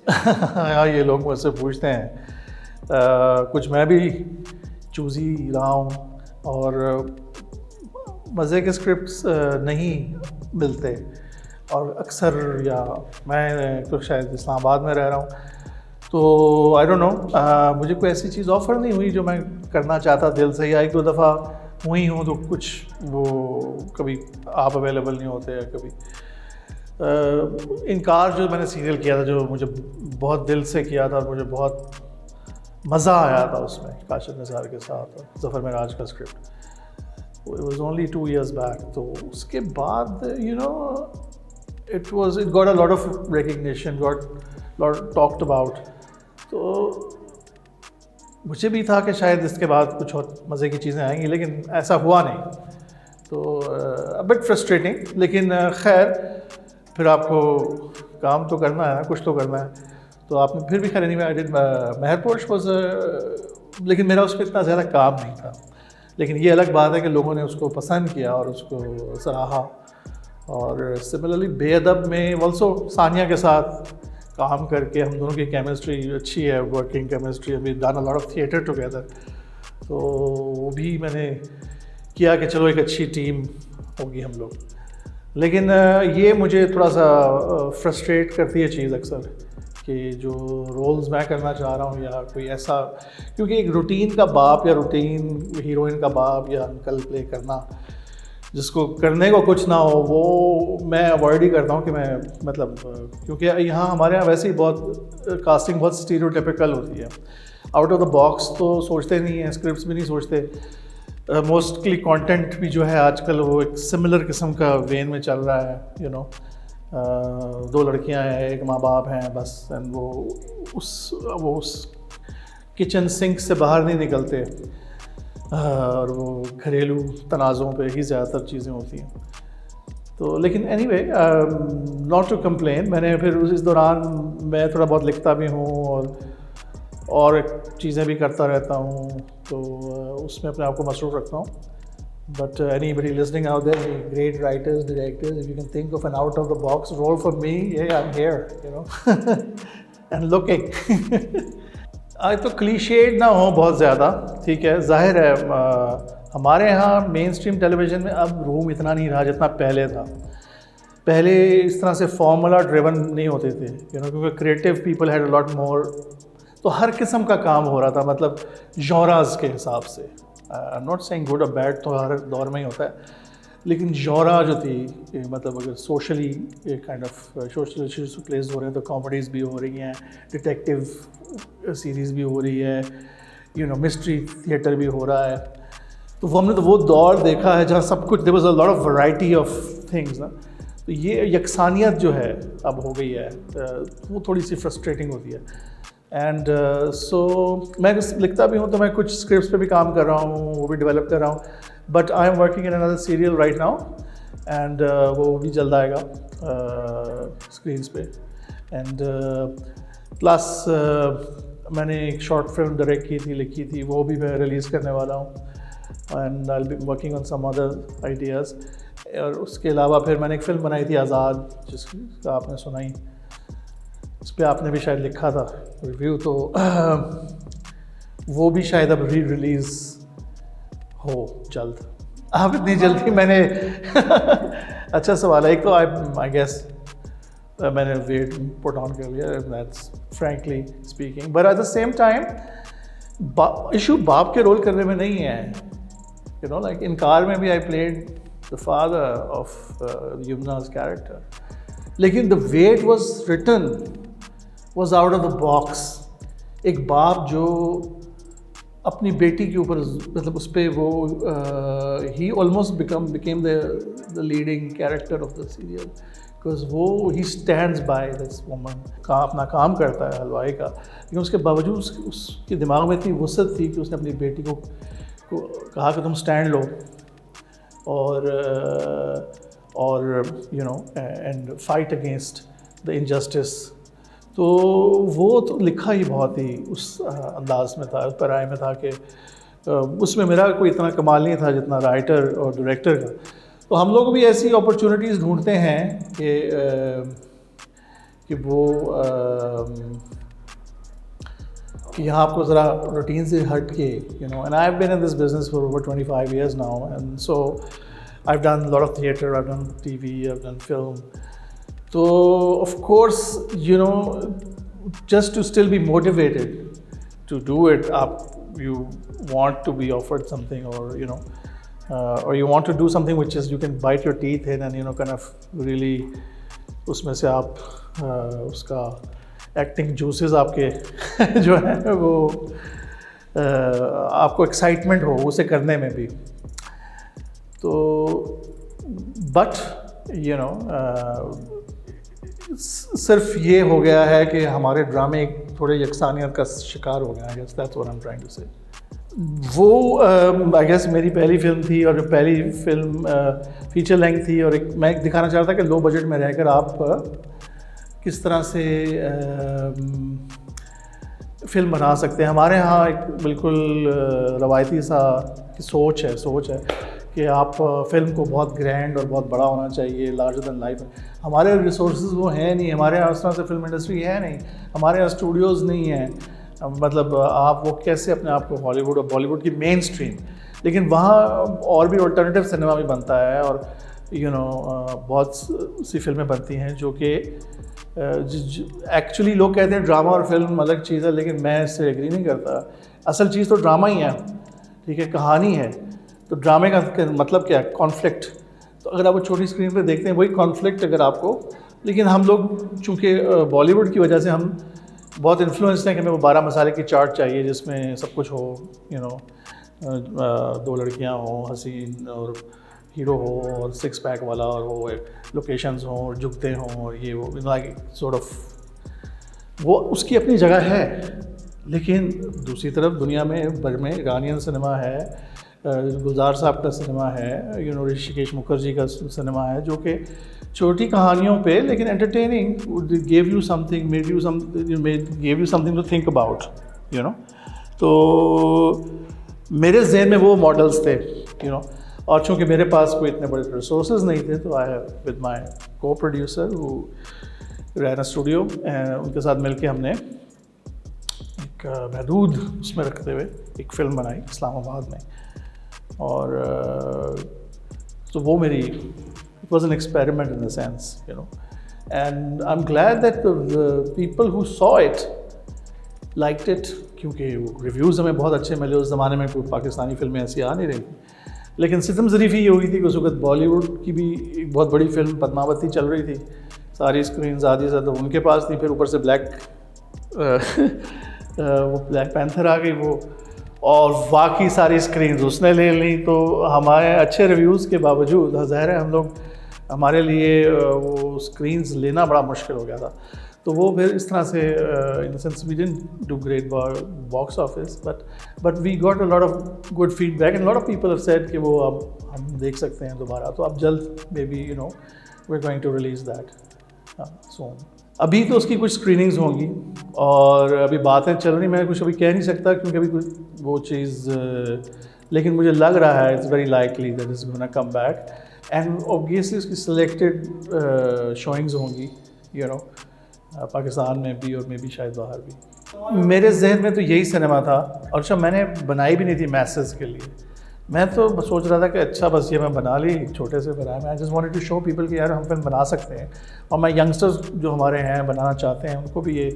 हाँ, ये लोग मुझसे पूछते हैं। कुछ मैं भी चूज़ी रहा हूँ और मज़े के स्क्रिप्ट्स नहीं मिलते, और अक्सर, या मैं तो शायद इस्लामाबाद में रह रहा हूँ, तो आई डोंट नो, मुझे कोई ऐसी चीज़ ऑफ़र नहीं हुई जो मैं करना चाहता दिल से, या एक दो दफ़ा हुई हूँ तो कुछ वो कभी आप अवेलेबल नहीं होते, या कभी इनकार जो मैंने सीरियल किया था, जो मुझे बहुत दिल से किया था और मुझे बहुत मज़ा आया था उसमें, काशिफ निसार के साथ और ज़फ़र मेराज का script, it was only 2 years back. तो उसके बाद you know it got a lot of recognition, got lot talked about. तो मुझे भी था कि शायद इसके बाद कुछ और मज़े की चीज़ें आएंगी, लेकिन ऐसा हुआ नहीं, तो बिट फ्रस्ट्रेटिंग। लेकिन खैर, फिर आपको काम तो करना है, कुछ तो करना है, तो आपने फिर भी खैर एनीवे आई डिड मेहरपोश वाज, लेकिन मेरा उस पर इतना ज़्यादा काम नहीं था। लेकिन ये अलग बात है कि लोगों ने उसको पसंद किया और उसको सराहा। और सिमिलरली बेअदब में ऑल्सो सानिया के साथ काम करके हम दोनों की केमिस्ट्री अच्छी है, working chemistry, we done a lot of theatre together, तो वो भी मैंने किया कि चलो एक अच्छी टीम होगी हम लोग। लेकिन ये मुझे थोड़ा सा फ्रस्ट्रेट करती है चीज़ अक्सर, कि जो रोल्स मैं करना चाह रहा हूँ या कोई ऐसा, क्योंकि एक रूटीन का बाप या रूटीन हीरोइन का बाप या अंकल प्ले करना, जिसको करने को कुछ ना हो, वो मैं अवॉइड ही करता हूँ कि मैं, मतलब क्योंकि यहाँ हमारे यहाँ वैसे ही बहुत कास्टिंग बहुत स्टीरियोटाइपिकल होती है, आउट ऑफ द बॉक्स तो सोचते नहीं हैं, स्क्रिप्ट्स भी नहीं सोचते। मोस्टली कंटेंट भी जो है आजकल वो एक सिमिलर किस्म का वेन में चल रहा है, यू नो, 2 लड़कियां हैं, एक माँ बाप हैं बस, एंड वो उस किचन सिंक से बाहर नहीं निकलते, और वो घरेलू तनाज़ों पे ही ज़्यादातर चीज़ें होती हैं। तो लेकिन एनीवे, नॉट टू कंप्लेन, मैंने फिर इस दौरान मैं थोड़ा बहुत लिखता भी हूँ और चीज़ें भी करता रहता हूँ, तो उसमें अपने आप को मसरूफ़ रखता हूँ। But anybody listening out there, any great writers, directors, if you can think of an out of the box role for me, yeah, I'm here, you know, and looking. आज तो क्लीशेड ना हो बहुत ज़्यादा, ठीक है, जाहिर है हमारे यहाँ मेन स्ट्रीम टेलीविज़न में अब रूम इतना नहीं रहा जितना पहले था। पहले इस तरह से फॉर्मूला ड्रिवन नहीं होते थे, यू नो, क्योंकि creative people had a lot more, तो हर किस्म का काम हो रहा था, मतलब जॉनरास के हिसाब से। I am not saying good और बैड, तो हर दौर में ही होता है, लेकिन जॉनरा जो थी, मतलब अगर socially kind of social issues place हो रहे हैं, तो कॉमेडीज़ भी हो रही हैं, डिटेक्टिव सीरीज़ भी हो रही है, यू नो, मिस्ट्री थिएटर भी हो रहा है। तो वो हमने तो वो दौर देखा है जहाँ सब कुछ, there was a lot of variety of things ना। तो ये यकसानियत जो है अब हो गई है, वो थोड़ी सी फ्रस्ट्रेटिंग होती है। एंड सो मैं लिखता भी हूँ, तो मैं कुछ स्क्रिप्ट्स पे भी काम कर रहा हूँ, वो भी डेवलप कर रहा हूँ, but I am working in another serial right now, and वो भी जल्द आएगा स्क्रीन्स पे। एंड प्लस मैंने एक शॉर्ट फिल्म डायरेक्ट की थी, लिखी थी, वो भी मैं रिलीज़ करने वाला हूँ, and I will be working on some other ideas. और उसके अलावा फिर मैंने एक फ़िल्म बनाई थी आज़ाद, जिसका आपने सुनाई, इस पर आपने भी शायद लिखा था रिव्यू, तो वो भी शायद अब रिलीज़ हो जल्द। अब इतनी जल्दी मैंने अच्छा सवाल है, एक तो आई गेस मैंने वेट पुट ऑन कर लिया, that's frankly speaking, but at the same time issue बाप के रोल करने में नहीं है, यू नो, लाइक इनकार में भी I played the father of Yamuna's character, लेकिन the way it was written was out of the box. एक बाप जो अपनी बेटी के ऊपर, मतलब उस पर वो ही almost became the leading character of the serial, because वो ही स्टैंड्स बाय दिस वुमन, अपना काम करता है हलवाई का, लेकिन उसके बावजूद उसके दिमाग में इतनी वसअत थी कि उसने अपनी बेटी को कहा कि तुम स्टैंड लो, और you know, and fight against the injustice. तो वो तो लिखा ही बहुत ही उस अंदाज में था, उस पराए में था कि उसमें मेरा कोई इतना कमाल नहीं था जितना राइटर और डायरेक्टर का। तो हम लोग भी ऐसी अपॉर्चुनिटीज़ ढूंढते हैं कि वो कि यहाँ आपको ज़रा रूटीन से हट के and I have been in this business for over 25 years now, and so I have done lot of theatre, I have done TV, I have done film. तो of course just to still be motivated to do it, you want to be offered something, or you want to do something which is you can bite your teeth in and kind of really उसमें से आप उसका acting juices आपके जो है वो आपको excitement हो उसे करने में भी. तो बट सिर्फ ये हो गया है कि हमारे ड्रामे एक थोड़े यकसानियत का शिकार हो गया. I guess that's what I am trying to say. वो आई गेस मेरी पहली फिल्म थी, और पहली फिल्म फीचर लेंथ थी, और मैं दिखाना चाह रहा था कि लो बजट में रहकर आप किस तरह से फिल्म बना सकते हैं. हमारे यहाँ एक बिल्कुल रवायती सा सोच है कि आप फिल्म को बहुत ग्रैंड और बहुत बड़ा होना चाहिए, लार्जर दैन लाइफ. हमारे रिसोर्सेज वो हैं नहीं, हमारे यहाँ उस तरह से फिल्म इंडस्ट्री है नहीं, हमारे यहाँ स्टूडियोज़ नहीं हैं. मतलब आप वो कैसे अपने आप को हॉलीवुड और बॉलीवुड की मेन स्ट्रीम, लेकिन वहाँ और भी अल्टरनेटिव सिनेमा भी बनता है, और बहुत सी फिल्में बनती हैं जो कि एक्चुअली लोग कहते हैं ड्रामा और फिल्म अलग चीज़ है, लेकिन मैं इससे एग्री नहीं करता. असल चीज़ तो ड्रामा ही है, ठीक है, कहानी है. तो ड्रामे का मतलब क्या है? कॉन्फ्लिक्ट. तो अगर आप वो छोटी स्क्रीन पे देखते हैं वही कॉन्फ्लिक्ट अगर आपको, लेकिन हम लोग चूँकि बॉलीवुड की वजह से हम बहुत इन्फ्लुएंस्ड हैं कि हमें वो 12 मसाले की चार्ट चाहिए जिसमें सब कुछ हो, दो लड़कियां हों, हसीन और हीरो हो, और 6 पैक वाला, और वो लोकेशंस हों और जुगते हों, और ये वो लाइक सॉर्ट ऑफ वो उसकी अपनी जगह है. लेकिन दूसरी तरफ दुनिया में भर में ईरानियन सिनेमा है, गुलजार साहब का सिनेमा है, ऋषिकेश मुखर्जी का सिनेमा है, जो कि छोटी कहानियों पे लेकिन entertaining, gave you something, gave you something to think about, तो मेरे जहन में वो मॉडल्स थे, और चूँकि मेरे पास कोई इतने बड़े रिसोर्सेज नहीं थे, तो आई हैव विद माय को प्रोड्यूसर हु रैन स्टूडियो, उनके साथ मिलके हमने एक महदूद उसमें रखते हुए एक फ़िल्म बनाई इस्लामाबाद में. और तो वो मेरी it was an experiment in a sense, and I'm glad that the people who saw it liked it, क्योंकि रिव्यूज़ हमें बहुत अच्छे मिले. उस ज़माने में कोई पाकिस्तानी फिल्में ऐसी आ नहीं रही थी, लेकिन सितम ज़रीफ़ी ये हुई थी कि उस वक्त बॉलीवुड की भी एक बहुत बड़ी फिल्म पद्मावती चल रही थी, सारी स्क्रीन आधी ज़्यादा उनके पास थी, फिर ऊपर से वो ब्लैक पैंथर आ गई वो, और बाकी सारी स्क्रीन्स उसने ले ली. तो हमारे अच्छे रिव्यूज़ के बावजूद ज़ाहिर है हम लोग, हमारे लिए वो स्क्रीन्स लेना बड़ा मुश्किल हो गया था. तो वो फिर इस तरह से in the sense we didn't do great box office, but we got a lot of good feedback, and lot of people have said कि वो अब हम देख सकते हैं दोबारा. तो अब जल्द maybe we are going to release that soon. अभी तो उसकी कुछ स्क्रीनिंग्स होंगी और अभी बातें चल रही, मैं कुछ अभी कह नहीं सकता क्योंकि अभी कुछ वो चीज़, लेकिन मुझे लग रहा है it's very likely that is gonna come back, and obviously उसकी सिलेक्टेड शोइंग्स होंगी पाकिस्तान में भी और मे भी शायद बाहर भी. मेरे जहन में तो यही सिनेमा था, और अच्छा मैंने बनाई भी नहीं थी मैसेज के लिए. मैं तो सोच रहा था कि अच्छा बस ये मैं बना ली, छोटे से बनाया. मैं just wanted to show people कि यार हम फिल्म बना सकते हैं, और मैं यंगस्टर्स जो हमारे हैं बनाना चाहते हैं उनको भी ये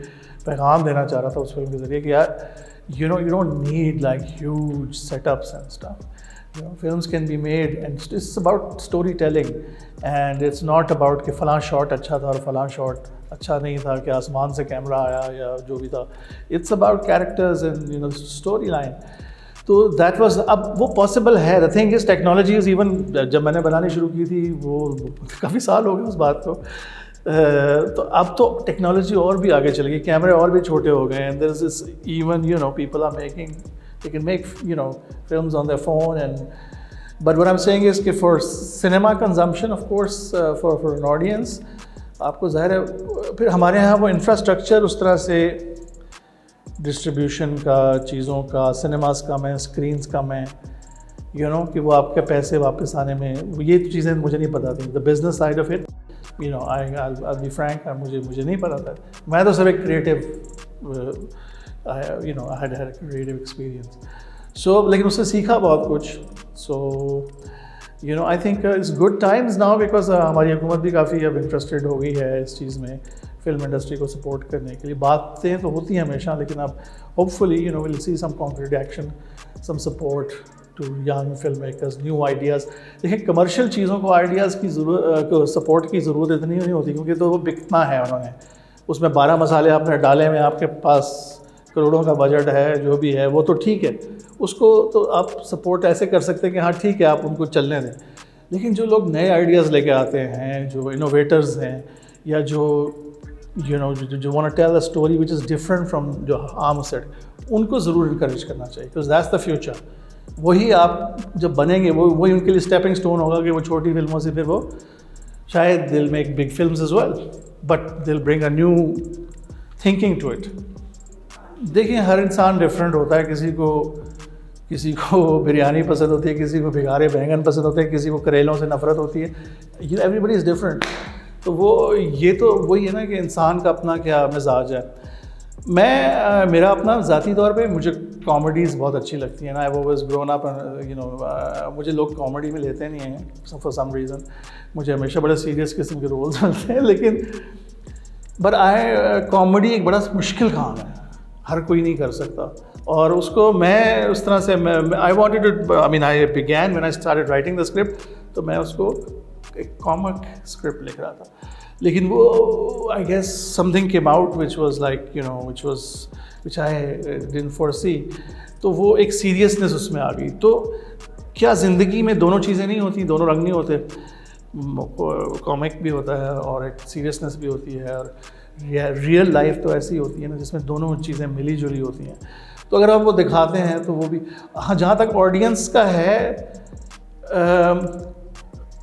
पैगाम देना चाह रहा था उस फिल्म के ज़रिए कि यार you don't need like huge setups and stuff. Films can be made and it's about story telling, and it's not about कि फ़लाँ शॉट अच्छा था और फ़लाँ शॉट अच्छा नहीं था, कि आसमान से कैमरा आया या जो भी था. It's about characters and story line. तो दैट वाज, अब वो पॉसिबल है. The thing is technology is even, जब मैंने बनानी शुरू की थी वो काफ़ी साल हो गए उस बात को, तो अब तो टेक्नोलॉजी और भी आगे चल गई, कैमरे और भी छोटे हो गए, and there is this even people are making, they can make films on their phone, and but what I am saying is कि for cinema consumption of course, for an audience, आपको ज़ाहिर है फिर हमारे यहाँ वो इंफ्रास्ट्रक्चर उस तरह से डिस्ट्रीब्यूशन का, चीज़ों का, सिनेमास कम है, स्क्रीन्स कम है, कि वो आपके पैसे वापस आने में, ये चीज़ें मुझे नहीं पता थी. The business side of it you know I be frank, मुझे नहीं पता था। मैं तो सिर्फ एक creative you know I had creative experience. So लेकिन उससे सीखा बहुत कुछ। So you know I think it's good times now, because हमारी हुकूमत भी काफ़ी अब इंटरेस्टेड हो गई है इस चीज़ में, फिल्म इंडस्ट्री को सपोर्ट करने के लिए। बातें तो होती हैं हमेशा, लेकिन अब hopefully you know will see some concrete action, some support to young film makers, new ideas. देखिए कमर्शियल चीज़ों को आइडियाज़ की ज़रूरत, सपोर्ट की ज़रूरत इतनी नहीं होती, क्योंकि तो वो बिकना है उन्होंने, उसमें 12 मसाले आपने डाले में आपके पास करोड़ों का बजट है, जो भी है वो तो ठीक है, उसको तो आप सपोर्ट ऐसे कर सकते हैं कि हाँ ठीक है आप उनको चलने दें। लेकिन जो लोग नए आइडियाज़ लेके आते हैं, जो इनोवेटर्स हैं, या जो यू नो जो want to tell a story which is different from जो आम सेट, उनको ज़रूर इनकरेज करना चाहिए, बिकॉज दैट्स द फ्यूचर। वही आप जब बनेंगे, वही उनके लिए स्टेपिंग स्टोन होगा कि वो छोटी फिल्मों से फिर वो शायद they'll make big films as well, but they'll bring a new thinking to it. देखिए हर इंसान डिफरेंट होता है, किसी को बिरयानी पसंद होती है, किसी को भिगारे बैंगन पसंद होते हैं, किसी को करेलों से नफरत होती है, एवरीबडी इज़ डिफरेंट। तो वो ये तो वही है ना कि इंसान का अपना क्या मिजाज है। मेरा अपना ज़ाती तौर पे मुझे कॉमेडीज़ बहुत अच्छी लगती हैं ना। I always grown up you know, मुझे लोग कॉमेडी में लेते नहीं हैं फॉर सम रीज़न, मुझे हमेशा बड़े सीरियस किस्म के रोल्स मिलते हैं। लेकिन बट कॉमेडी एक बड़ा मुश्किल काम है, हर कोई नहीं कर सकता, और उसको मैं उस तरह से I wanted to, I mean I began when I started writing the script, तो मैं उसको एक कॉमिक स्क्रिप्ट लिख रहा था, लेकिन वो I guess something came out which was like you know which I didn't foresee, तो वो एक सीरियसनेस उसमें आ गई। तो क्या ज़िंदगी में दोनों चीज़ें नहीं होती, दोनों रंग नहीं होते, कॉमिक भी होता है और एक सीरियसनेस भी होती है, और रियल लाइफ तो ऐसी होती है ना जिसमें दोनों चीज़ें मिली जुली होती हैं। तो अगर आप वो दिखाते हैं तो वो भी, हाँ जहाँ तक ऑडियंस का है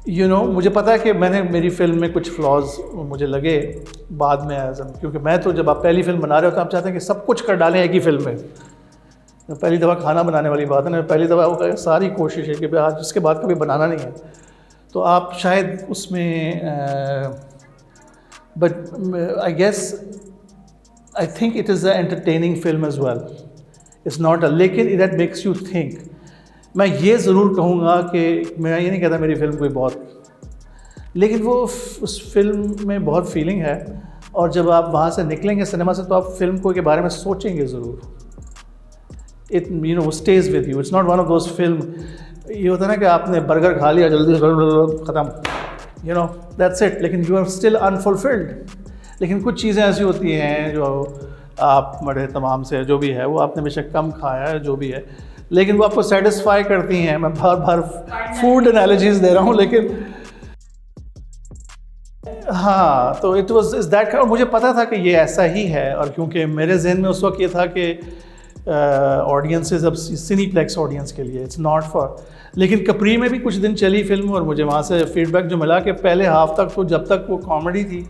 यू नो मुझे पता है कि मेरी फिल्म में कुछ फ्लॉज मुझे लगे बाद में क्योंकि मैं तो जब आप पहली फिल्म बना रहे हो तो आप चाहते हैं कि सब कुछ कर डालें एक ही फिल्म में। तो पहली दफ़ा खाना बनाने वाली बात है ना, पहली दफ़ा वो सारी कोशिश है कि भाई आज इसके बाद कभी बनाना नहीं है, तो आप शायद उसमें but I guess I think it is a entertaining film as well, it's not a, लेकिन दैट मेक्स यू थिंक। मैं ये ज़रूर कहूँगा कि मैं ये नहीं कहता मेरी फिल्म कोई बहुत, लेकिन वो उस फिल्म में बहुत फीलिंग है, और जब आप वहाँ से निकलेंगे सिनेमा से तो आप फिल्म को के बारे में सोचेंगे ज़रूर। It you no stage with you, it's not one of those film, ये होता है ना कि आपने बर्गर खा लिया जल्दी ख़त्म, यू नो दैट्स इट, लेकिन यू आर स्टिल अनफुलफिल्ड। लेकिन कुछ चीज़ें ऐसी होती हैं जो आप बड़े तमाम से जो भी है वो आपने बेशक कम खाया है, जो भी है, लेकिन वो आपको सेटिस्फाई करती हैं। मैं बार बार फूड एनालॉजीज दे रहा हूँ, लेकिन हाँ, तो इट वाज इज दैट, और मुझे पता था कि ये ऐसा ही है, और क्योंकि मेरे जहन में उस वक्त ये था कि ऑडियंसेस अब सिनीप्लेक्स ऑडियंस के लिए, इट्स नॉट फॉर। लेकिन कपरी में भी कुछ दिन चली फिल्म, और मुझे वहाँ से फीडबैक जो मिला कि पहले हाफ तक तो जब तक वो कॉमेडी थी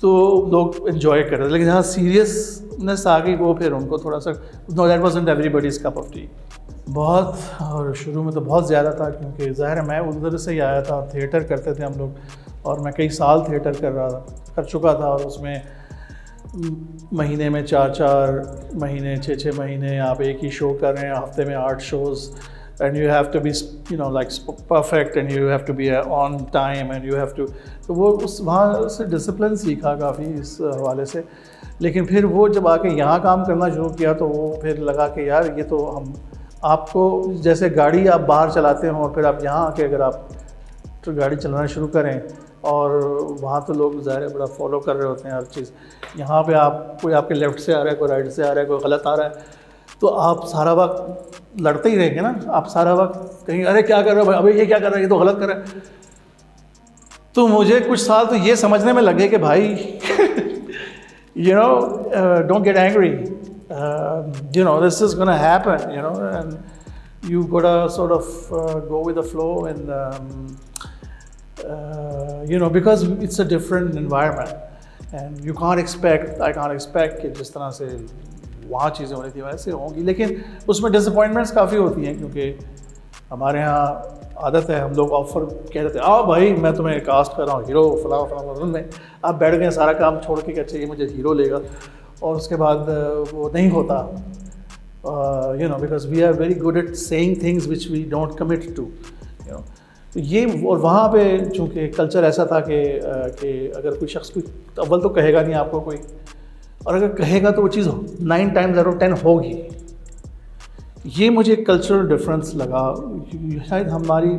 तो लोग इन्जॉय कर रहे थे, लेकिन जहाँ सीरियसनेस आ गई वो फिर उनको थोड़ा सा, no that wasn't everybody's cup of tea. बहुत, और शुरू में तो बहुत ज़्यादा था, क्योंकि ज़ाहिर है मैं उधर से ही आया था, थिएटर करते थे हम लोग, और मैं कई साल थिएटर कर चुका था, और उसमें महीने में 4-4 महीने 6-6 महीने आप एक ही शो कर रहे हैं, हफ्ते में 8 shows, and you have to be you know like perfect, and you have to be on time, and you have to, तो वो उस वहाँ से डिसिप्लिन सीखा काफ़ी इस हवाले से। लेकिन फिर वो जब आके यहाँ काम करना शुरू किया तो वो फिर लगा कि यार ये तो हम आपको, जैसे गाड़ी आप बाहर चलाते हो और फिर आप यहाँ आके अगर आप तो गाड़ी चलाना शुरू करें, और वहाँ तो लोग ज़ाहिर है बड़ा फॉलो कर रहे होते हैं हर चीज़, यहाँ पे आप कोई आपके लेफ़्ट से आ रहा है, कोई राइट से आ रहा है, कोई गलत आ रहा है, तो आप सारा वक्त लड़ते ही रहेंगे ना, आप सारा वक्त कहीं अरे क्या कर रहे हो भाई, अभी ये क्या कर रहा है, ये तो गलत कर रहा है। तो मुझे कुछ साल तो ये समझने में लगे कि भाई you know don't get angry, you know this is going to happen, you know, and you gotta sort of go with the flow, and you know, because it's a different environment, and you can't expect, I can't expect कि जिस तरह से वहाँ चीज़ें हो रही थी वैसे होंगी, लेकिन उसमें डिसअपॉइंटमेंट्स काफ़ी होती हैं, क्योंकि हमारे यहाँ आदत है, हम लोग ऑफर कह देते हैं आओ भाई मैं तुम्हें कास्ट कर रहा हूँ हीरो फलां फलां फलां में, आप बैठ गए सारा काम छोड़ के कहते ये मुझे हीरो लेगा, और उसके बाद वो नहीं होता, you know, because we are very good at saying things which we don't commit to, you know. तो ये, और वहाँ पे चूँकि कल्चर ऐसा था कि अगर कोई शख्स कोई अव्वल तो कहेगा नहीं आपको कोई, और अगर कहेगा तो वो चीज़ 9 टाइम्स आउट ऑफ 10 होगी। ये मुझे कल्चरल डिफरेंस लगा, शायद हमारी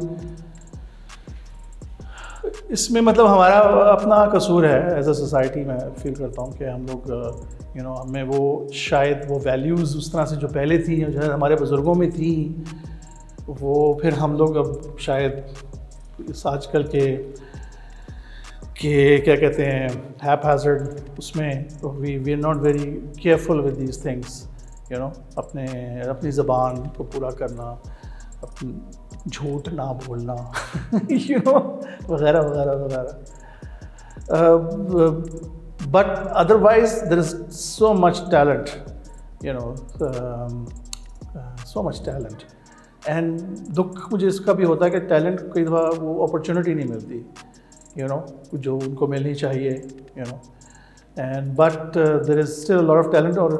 इसमें मतलब हमारा अपना कसूर है एज अ सोसाइटी। मैं फील करता हूँ कि हम लोग यू नो हमें वो शायद वो वैल्यूज़ उस तरह से जो पहले थी, जो हमारे बुज़ुर्गों में थी, वो फिर हम लोग अब शायद इस आजकल के क्या कहते हैं हैपहैज़र्ड उसमें we are not very careful with these things, you know, अपनी ज़बान को पूरा करना, अपनी झूठ ना बोलना यू नो, वगैरह वगैरह वगैरह। But otherwise there is so much talent, you know, so much talent. And दुख मुझे इसका भी होता है कि टैलेंट कई दफ़ा वो अपॉर्चुनिटी नहीं मिलती, यू नो, जो उनको मिलनी चाहिए, you know. And but there is still a lot of talent. और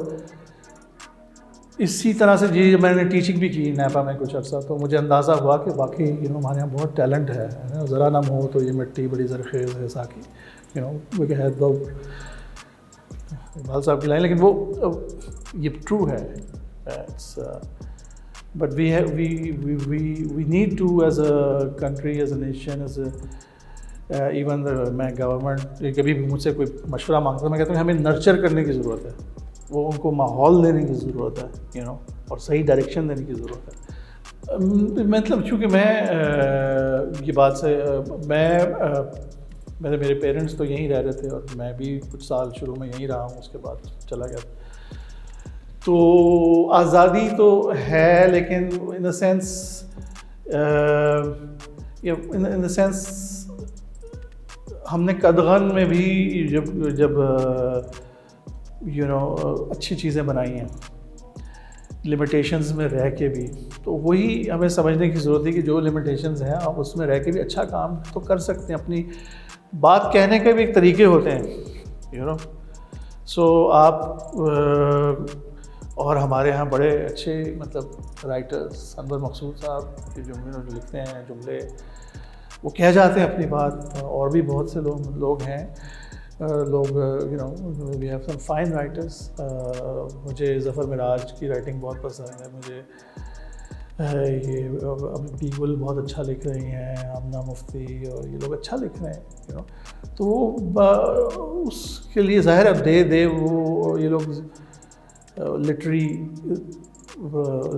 इसी तरह से जी मैंने टीचिंग भी की नैपा में कुछ अर्सा, तो मुझे अंदाज़ा हुआ कि वाकई यू नो हमारे यहाँ बहुत टैलेंट है, ज़रा ना हो तो ये मिट्टी बड़ी ज़रखेज़ है साकी, यू नो, वो क्या है तो इकबाल साहब की लाइन, लेकिन वो ये ट्रू है। It's but we need to as a country, as a nation, as even मैं गवर्नमेंट कभी भी मुझसे कोई मशवरा मांगता, मैं कहता हूँ हमें नर्चर करने की ज़रूरत है, वो उनको माहौल देने की ज़रूरत है, यू नो, और सही डायरेक्शन देने की ज़रूरत है। मतलब चूँकि मैं ये बात से मेरे पेरेंट्स तो यहीं रह रहे थे, और मैं भी कुछ साल शुरू में यहीं रहा हूँ, उसके बाद चला गया। तो आज़ादी तो है, लेकिन इन the sense in the sense हमने कदगन में भी जब यू नो अच्छी चीज़ें बनाई हैं लिमिटेशंस में रह के भी, तो वही हमें समझने की ज़रूरत है कि जो लिमिटेशंस हैं आप उसमें रह के भी अच्छा काम तो कर सकते हैं। अपनी बात कहने के भी एक तरीके होते हैं, यू नो। सो आप और हमारे यहाँ बड़े अच्छे मतलब राइटर्स, अनवर मकसूद साहब के जुमले जो लिखते हैं, जुमले वो कह जाते हैं अपनी बात, और भी बहुत से लोग हैं, you know, we have some fine writers. मुझे ज़फ़र मिराज की राइटिंग बहुत पसंद है, मुझे ये अभी बीगुल बहुत अच्छा लिख रही हैं, आमना मुफ्ती, और ये लोग अच्छा लिख रहे हैं, यू नो। तो उसके लिए ज़ाहिर है दे वो ये लोग लिटरी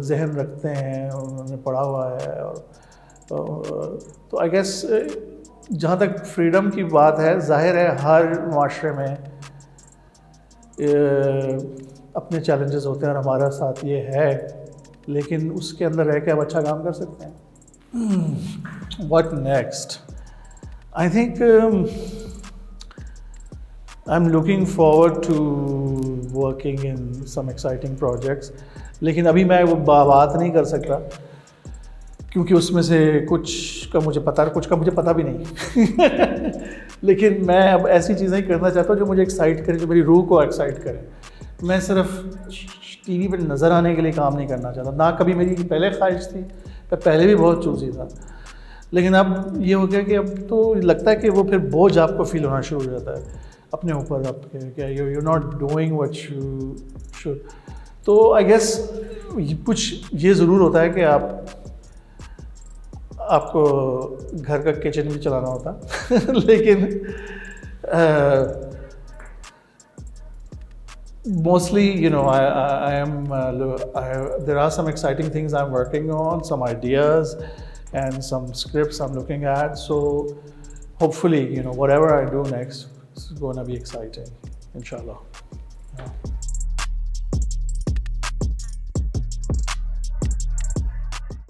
जहन रखते हैं, उन्होंने पढ़ा हुआ है, और तो आई गेस जहाँ तक फ्रीडम की बात है, जाहिर है हर माशरे में अपने चैलेंजेस होते हैं, और हमारा साथ ये है, लेकिन उसके अंदर रह के अब अच्छा काम कर सकते हैं। What next? I think I am looking forward to working in some exciting projects, लेकिन अभी मैं वो बात नहीं कर सकता, क्योंकि उसमें से कुछ का मुझे पता भी नहीं लेकिन मैं अब ऐसी चीज़ें ही करना चाहता हूँ जो मुझे एक्साइट करे, जो मेरी रूह को एक्साइट करे। मैं सिर्फ टीवी पर नज़र आने के लिए काम नहीं करना चाहता, ना कभी मेरी पहले ख्वाहिश थी, मैं पहले भी बहुत चूज़ी था, लेकिन अब ये हो गया कि अब तो लगता है कि वो फिर बोझ आपको फील होना शुरू हो जाता है अपने ऊपर, आप क्या you not doing what you should. तो आई गेस कुछ ये ज़रूर होता है कि आपको घर का किचन भी चलाना होता लेकिन mostly, you know, there are some exciting things I'm working on, some ideas and some scripts I'm looking at. So hopefully, you know, whatever I do next is going to be exciting, inshallah. Yeah.